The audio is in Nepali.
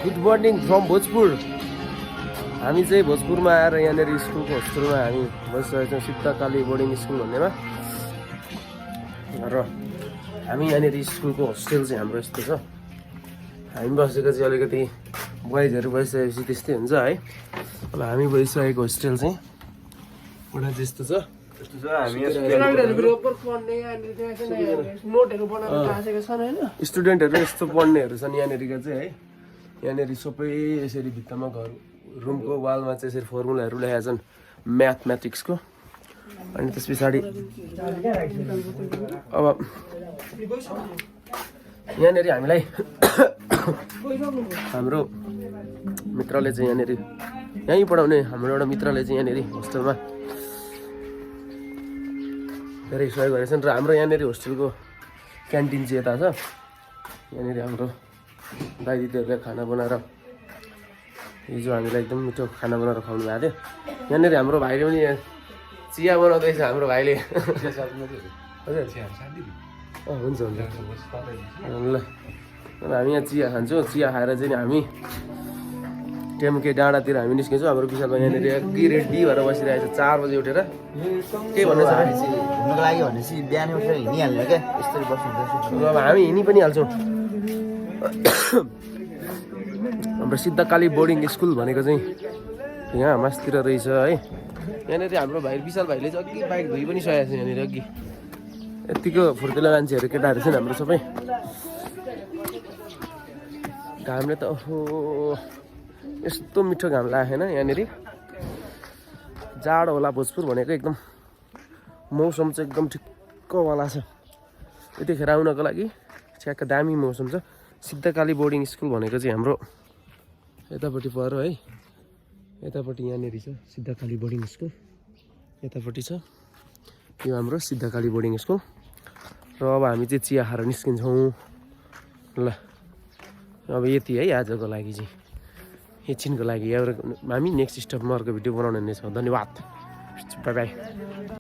Good morning from Bhojpur. हामी चाहिँ भोजपुरमा आएर यहाँनिर स्कुलको होस्टेलमा हामी बसिरहेको छौँ, सिद्धकाली बोर्डिङ स्कुल भन्नेमा। र हामी यहाँनिर स्कुलको होस्टेल चाहिँ हाम्रो यस्तो छ। हामी बसेको चाहिँ अलिकति बोइजहरू बसिसकेपछि त्यस्तै हुन्छ है। अब हामी बसिरहेको होस्टेल चाहिँ एउटा त्यस्तो छ। स्टुडेन्टहरू यस्तो पढ्नेहरू छन् यहाँनिरका चाहिँ है। यहाँनिर सबै यसरी भित्तामा घर रुमको वालमा चाहिँ यसरी फर्मुलाहरू लेखेका छन् म्याथमेटिक्सको। अनि त्यस पछाडि अब यहाँनिर हामीलाई हाम्रो मित्रले चाहिँ यहाँनिर यहीँ पढाउने हाम्रो एउटा मित्रले चाहिँ यहाँनिर होस्टेलमा धेरै सहयोग गरेका छन्। र हाम्रो यहाँनिर होस्टेलको क्यान्टिन चाहिँ यता छ। यहाँनिर हाम्रो दाइ दिदीहरूले खाना बनाएर हिजो हामीलाई एकदम मिठो खाना बनाएर खुवाउनु भएको थियो। यहाँनिर हाम्रो भाइले पनि चिया बनाउँदैछ हाम्रो भाइले। हुन्छ हुन्छ ल। हामी यहाँ चिया खान्छौँ। चिया खाएर चाहिँ हामी टेमके डाँडातिर हामी निस्किन्छौँ। हाम्रो विशालमा यहाँनिर अघि रेडी भएर बसिरहेको छ 4 बजी उठेर। के भन्नु छ घुम्नुको लागि भनेपछि बिहान उठेर हिँडिहाल्यो क्या, यस्तरी बस्नु। अब हामी हिँडी पनि हाल्छौँ। हाम्रो सिद्धकाली बोर्डिङ स्कुल भनेको चाहिँ यहाँ मासतिर रहेछ है। यहाँनिर हाम्रो भाइ विशाल भाइले चाहिँ अघि बाइक धोइ पनि सकेको छ। यहाँनिर अघि यत्तिको फुर्तिलो मान्छेहरू केटाहरू छन् हाम्रो सबै। घामले त ओहो यस्तो मिठो घाम लागेन यहाँनिर। जाडो होला भोजपुर भनेको एकदम मौसम चाहिँ एकदम ठिक्कवाला छ। यतिखेर आउनको लागि ठ्याक्क दामी मौसम छ। सिद्धकाली बोर्डिङ स्कुल भनेको चाहिँ हाम्रो यतापट्टि पऱ्यो है। यतापट्टि यहाँनिर छ सिद्धकाली बोर्डिङ स्कुल। यतापट्टि छ यो हाम्रो सिद्धकाली बोर्डिङ स्कुल। र अब हामी चाहिँ चिया खाएर निस्किन्छौँ ल। अब यति है आजको लागि चाहिँ, एकछिनको लागि। हामी नेक्स्ट स्टेपमा अर्को भिडियो बनाउने नै छौँ। धन्यवाद, बाई बाई।